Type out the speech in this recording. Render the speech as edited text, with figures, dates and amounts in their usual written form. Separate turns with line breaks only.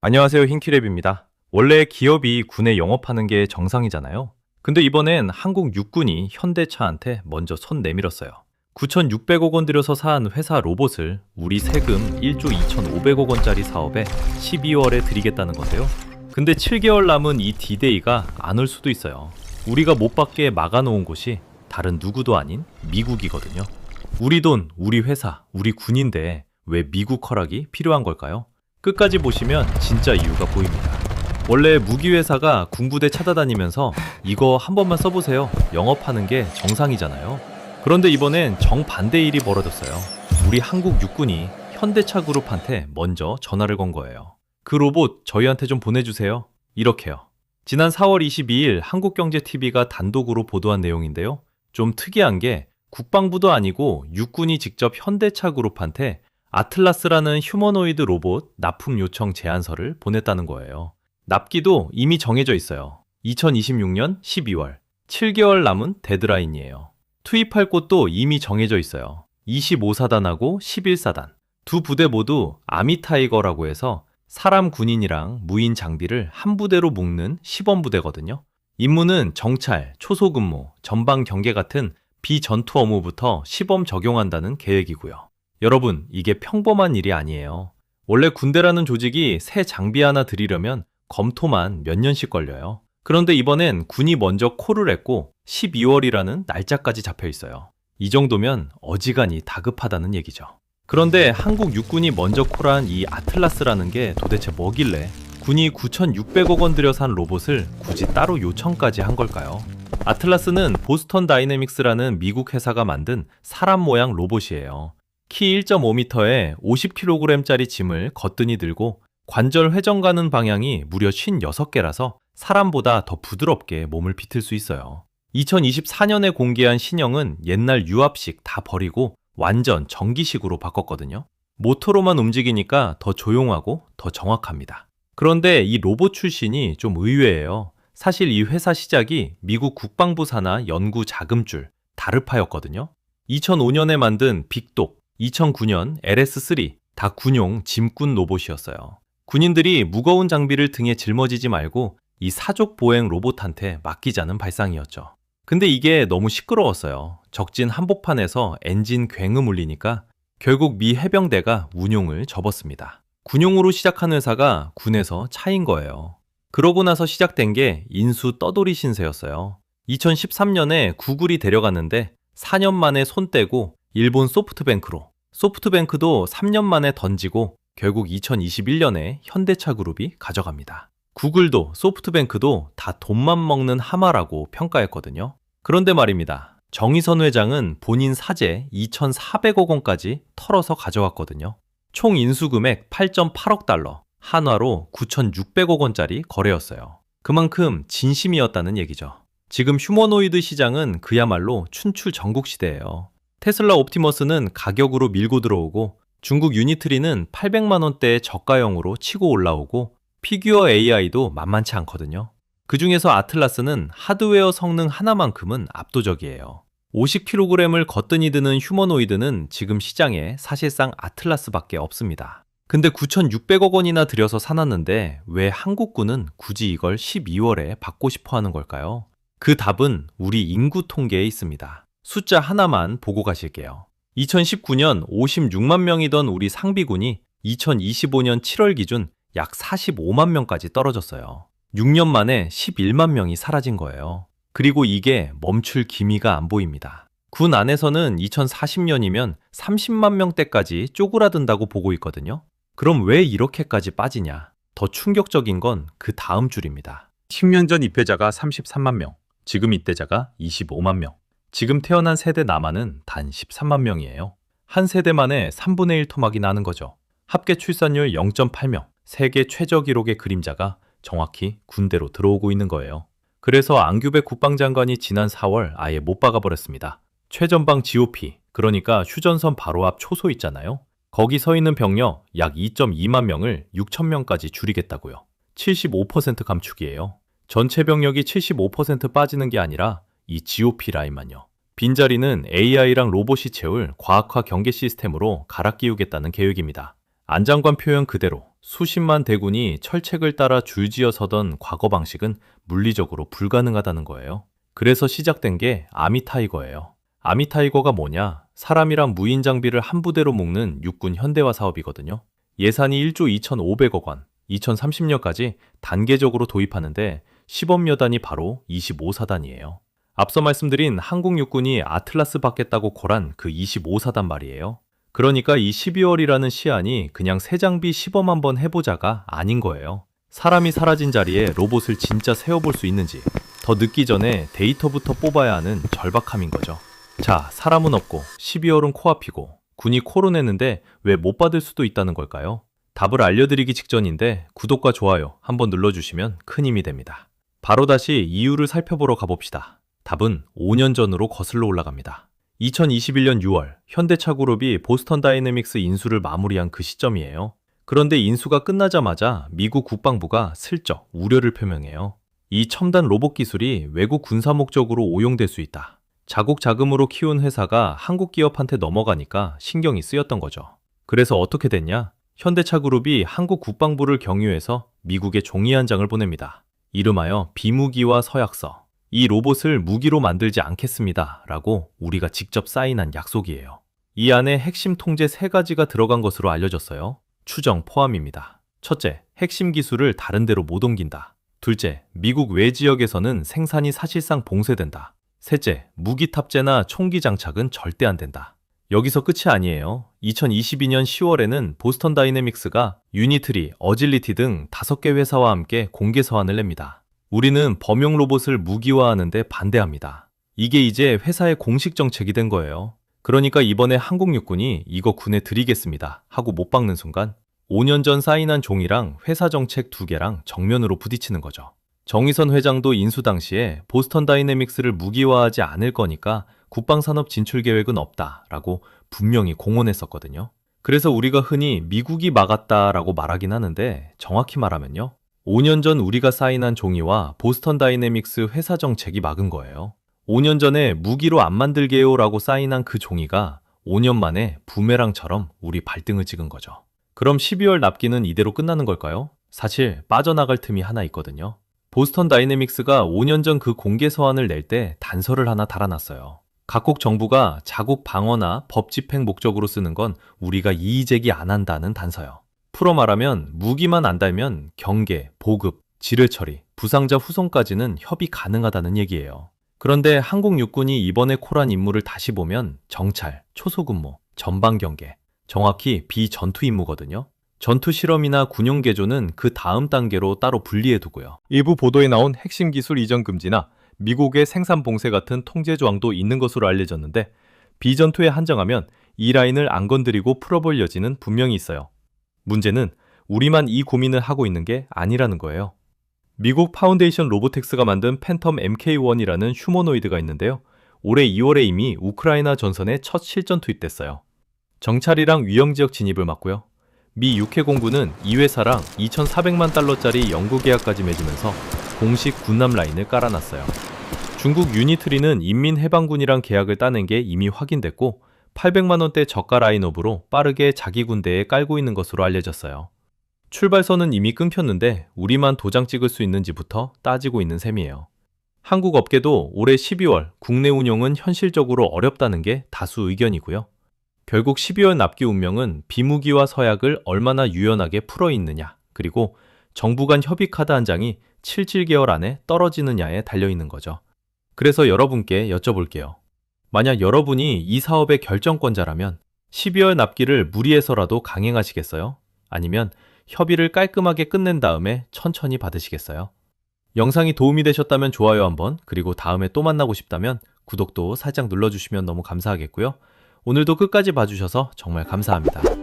안녕하세요, 흰키랩입니다. 원래 기업이 군에 영업하는 게 정상이잖아요. 근데 이번엔 한국 육군이 현대차한테 먼저 손 내밀었어요. 9,600억 원 들여서 산 회사 로봇을 우리 세금 1조 2,500억 원짜리 사업에 12월에 드리겠다는 건데요. 근데 7개월 남은 이 D-Day가 안 올 수도 있어요. 우리가 못 받게 막아놓은 곳이 다른 누구도 아닌 미국이거든요. 우리 돈, 우리 회사, 우리 군인데 왜 미국 허락이 필요한 걸까요? 끝까지 보시면 진짜 이유가 보입니다. 원래 무기회사가 군부대 찾아다니면서 이거 한 번만 써보세요. 영업하는 게 정상이잖아요. 그런데 이번엔 정반대 일이 벌어졌어요. 우리 한국 육군이 현대차 그룹한테 먼저 전화를 건 거예요. 그 로봇 저희한테 좀 보내주세요. 이렇게요. 지난 4월 22일 한국경제TV가 단독으로 보도한 내용인데요. 좀 특이한 게 국방부도 아니고 육군이 직접 현대차 그룹한테 아틀라스라는 휴머노이드 로봇 납품 요청 제안서를 보냈다는 거예요. 납기도 이미 정해져 있어요. 2026년 12월, 7개월 남은 데드라인이에요. 투입할 곳도 이미 정해져 있어요. 25사단하고 11사단. 두 부대 모두 아미타이거라고 해서 사람 군인이랑 무인 장비를 한 부대로 묶는 시범부대거든요. 임무는 정찰, 초소근무, 전방 경계 같은 비전투 업무부터 시범 적용한다는 계획이고요. 여러분, 이게 평범한 일이 아니에요. 원래 군대라는 조직이 새 장비 하나 들이려면 검토만 몇 년씩 걸려요. 그런데 이번엔 군이 먼저 콜을 했고 12월이라는 날짜까지 잡혀 있어요. 이 정도면 어지간히 다급하다는 얘기죠. 그런데 한국 육군이 먼저 콜한 이 아틀라스라는 게 도대체 뭐길래 군이 9,600억 원 들여 산 로봇을 굳이 따로 요청까지 한 걸까요? 아틀라스는 보스턴 다이내믹스라는 미국 회사가 만든 사람 모양 로봇이에요. 키 1.5m에 50kg짜리 짐을 거뜬히 들고 관절 회전 가는 방향이 무려 56개라서 사람보다 더 부드럽게 몸을 비틀 수 있어요. 2024년에 공개한 신형은 옛날 유압식 다 버리고 완전 전기식으로 바꿨거든요. 모터로만 움직이니까 더 조용하고 더 정확합니다. 그런데 이 로봇 출신이 좀 의외예요. 사실 이 회사 시작이 미국 국방부 산하 연구 자금줄 다르파였거든요. 2005년에 만든 빅독, 2009년 LS3 다 군용 짐꾼 로봇이었어요. 군인들이 무거운 장비를 등에 짊어지지 말고 이 사족 보행 로봇한테 맡기자는 발상이었죠. 근데 이게 너무 시끄러웠어요. 적진 한복판에서 엔진 굉음 울리니까 결국 미 해병대가 운용을 접었습니다. 군용으로 시작한 회사가 군에서 차인 거예요. 그러고 나서 시작된 게 인수 떠돌이 신세였어요. 2013년에 구글이 데려갔는데 4년 만에 손 떼고 일본 소프트뱅크로, 소프트뱅크도 3년 만에 던지고 결국 2021년에 현대차 그룹이 가져갑니다. 구글도 소프트뱅크도 다 돈만 먹는 하마라고 평가했거든요. 그런데 말입니다. 정의선 회장은 본인 사재 2,400억 원까지 털어서 가져왔거든요. 총 인수금액 8.8억 달러, 한화로 9,600억 원짜리 거래였어요. 그만큼 진심이었다는 얘기죠. 지금 휴머노이드 시장은 그야말로 춘추 전국 시대예요. 테슬라 옵티머스는 가격으로 밀고 들어오고 중국 유니트리는 800만 원대의 저가형으로 치고 올라오고 피규어 AI도 만만치 않거든요. 그 중에서 아틀라스는 하드웨어 성능 하나만큼은 압도적이에요. 50kg을 거뜬히 드는 휴머노이드는 지금 시장에 사실상 아틀라스밖에 없습니다. 근데 9,600억 원이나 들여서 사놨는데 왜 한국군은 굳이 이걸 12월에 받고 싶어 하는 걸까요? 그 답은 우리 인구 통계에 있습니다. 숫자 하나만 보고 가실게요. 2019년 56만 명이던 우리 상비군이 2025년 7월 기준 약 45만 명까지 떨어졌어요. 6년 만에 11만 명이 사라진 거예요. 그리고 이게 멈출 기미가 안 보입니다. 군 안에서는 2040년이면 30만 명대까지 쪼그라든다고 보고 있거든요. 그럼 왜 이렇게까지 빠지냐? 더 충격적인 건 그 다음 줄입니다. 10년 전 입회자가 33만 명, 지금 입대자가 25만 명. 지금 태어난 세대 남아는 단 13만 명이에요. 한 세대만에 3분의 1 토막이 나는 거죠. 합계 출산율 0.8명, 세계 최저 기록의 그림자가 정확히 군대로 들어오고 있는 거예요. 그래서 안규백 국방장관이 지난 4월 아예 못 박아버렸습니다. 최전방 GOP, 그러니까 휴전선 바로 앞 초소 있잖아요. 거기 서 있는 병력 약 2.2만 명을 6천 명까지 줄이겠다고요. 75% 감축이에요. 전체 병력이 75% 빠지는 게 아니라 이 GOP 라인만요. 빈자리는 AI랑 로봇이 채울 과학화 경계 시스템으로 갈아 끼우겠다는 계획입니다. 안장관 표현 그대로 수십만 대군이 철책을 따라 줄지어 서던 과거 방식은 물리적으로 불가능하다는 거예요. 그래서 시작된 게 아미타이거예요. 아미타이거가 뭐냐? 사람이랑 무인 장비를 한 부대로 묶는 육군 현대화 사업이거든요. 예산이 1조 2,500억 원, 2030년까지 단계적으로 도입하는데 시범여단이 바로 25사단이에요. 앞서 말씀드린 한국 육군이 아틀라스 받겠다고 골한 그 25사단 말이에요. 그러니까 이 12월이라는 시한이 그냥 새 장비 시범 한번 해보자가 아닌 거예요. 사람이 사라진 자리에 로봇을 진짜 세워볼 수 있는지 더 늦기 전에 데이터부터 뽑아야 하는 절박함인 거죠. 자, 사람은 없고 12월은 코앞이고 군이 코로 내는데 왜 못 받을 수도 있다는 걸까요? 답을 알려드리기 직전인데 구독과 좋아요 한번 눌러주시면 큰 힘이 됩니다. 바로 다시 이유를 살펴보러 가봅시다. 답은 5년 전으로 거슬러 올라갑니다. 2021년 6월 현대차그룹이 보스턴 다이내믹스 인수를 마무리한 그 시점이에요. 그런데 인수가 끝나자마자 미국 국방부가 슬쩍 우려를 표명해요. 이 첨단 로봇 기술이 외국 군사 목적으로 오용될 수 있다. 자국 자금으로 키운 회사가 한국 기업한테 넘어가니까 신경이 쓰였던 거죠. 그래서 어떻게 됐냐? 현대차그룹이 한국 국방부를 경유해서 미국에 종이 한 장을 보냅니다. 이름하여 비무기화 서약서. 이 로봇을 무기로 만들지 않겠습니다. 라고 우리가 직접 사인한 약속이에요. 이 안에 핵심 통제 3가지가 들어간 것으로 알려졌어요. 추정 포함입니다. 첫째, 핵심 기술을 다른 데로 못 옮긴다. 둘째, 미국 외 지역에서는 생산이 사실상 봉쇄된다. 셋째, 무기 탑재나 총기 장착은 절대 안 된다. 여기서 끝이 아니에요. 2022년 10월에는 보스턴 다이내믹스가 유니트리, 어질리티 등 5개 회사와 함께 공개 서한을 냅니다. 우리는 범용 로봇을 무기화하는데 반대합니다. 이게 이제 회사의 공식 정책이 된 거예요. 그러니까 이번에 한국 육군이 이거 군에 드리겠습니다 하고 못 박는 순간 5년 전 사인한 종이랑 회사 정책 2개랑 정면으로 부딪히는 거죠. 정의선 회장도 인수 당시에 보스턴 다이내믹스를 무기화하지 않을 거니까 국방산업 진출 계획은 없다라고 분명히 공언했었거든요. 그래서 우리가 흔히 미국이 막았다라고 말하긴 하는데 정확히 말하면요. 5년 전 우리가 사인한 종이와 보스턴 다이내믹스 회사 정책이 막은 거예요. 5년 전에 무기로 안 만들게요 라고 사인한 그 종이가 5년 만에 부메랑처럼 우리 발등을 찍은 거죠. 그럼 12월 납기는 이대로 끝나는 걸까요? 사실 빠져나갈 틈이 하나 있거든요. 보스턴 다이내믹스가 5년 전 그 공개 서한을 낼 때 단서를 하나 달아놨어요. 각국 정부가 자국 방어나 법 집행 목적으로 쓰는 건 우리가 이의 제기 안 한다는 단서요. 풀어 말하면 무기만 안 달면 경계, 보급, 지뢰 처리, 부상자 후송까지는 협의 가능하다는 얘기예요. 그런데 한국 육군이 이번에 콜한 임무를 다시 보면 정찰, 초소근무, 전방 경계, 정확히 비전투 임무거든요. 전투 실험이나 군용 개조는 그 다음 단계로 따로 분리해두고요. 일부 보도에 나온 핵심 기술 이전 금지나 미국의 생산 봉쇄 같은 통제 조항도 있는 것으로 알려졌는데 비전투에 한정하면 이 라인을 안 건드리고 풀어볼 여지는 분명히 있어요. 문제는 우리만 이 고민을 하고 있는 게 아니라는 거예요. 미국 파운데이션 로보텍스가 만든 팬텀 MK1이라는 휴머노이드가 있는데요. 올해 2월에 이미 우크라이나 전선에 첫 실전 투입됐어요. 정찰이랑 위험지역 진입을 맡고요. 미 육해 공군은 이 회사랑 2,400만 달러짜리 연구 계약까지 맺으면서 공식 군남 라인을 깔아놨어요. 중국 유니트리는 인민해방군이랑 계약을 따낸 게 이미 확인됐고 800만 원대 저가 라인업으로 빠르게 자기 군대에 깔고 있는 것으로 알려졌어요. 출발선은 이미 끊겼는데 우리만 도장 찍을 수 있는지부터 따지고 있는 셈이에요. 한국 업계도 올해 12월 국내 운용은 현실적으로 어렵다는 게 다수 의견이고요. 결국 12월 납기 운명은 비무기화 서약을 얼마나 유연하게 풀어있느냐, 그리고 정부 간 협의 카드 한 장이 7개월 안에 떨어지느냐에 달려있는 거죠. 그래서 여러분께 여쭤볼게요. 만약 여러분이 이 사업의 결정권자라면 12월 납기를 무리해서라도 강행하시겠어요? 아니면 협의를 깔끔하게 끝낸 다음에 천천히 받으시겠어요? 영상이 도움이 되셨다면 좋아요 한번, 그리고 다음에 또 만나고 싶다면 구독도 살짝 눌러주시면 너무 감사하겠고요. 오늘도 끝까지 봐주셔서 정말 감사합니다.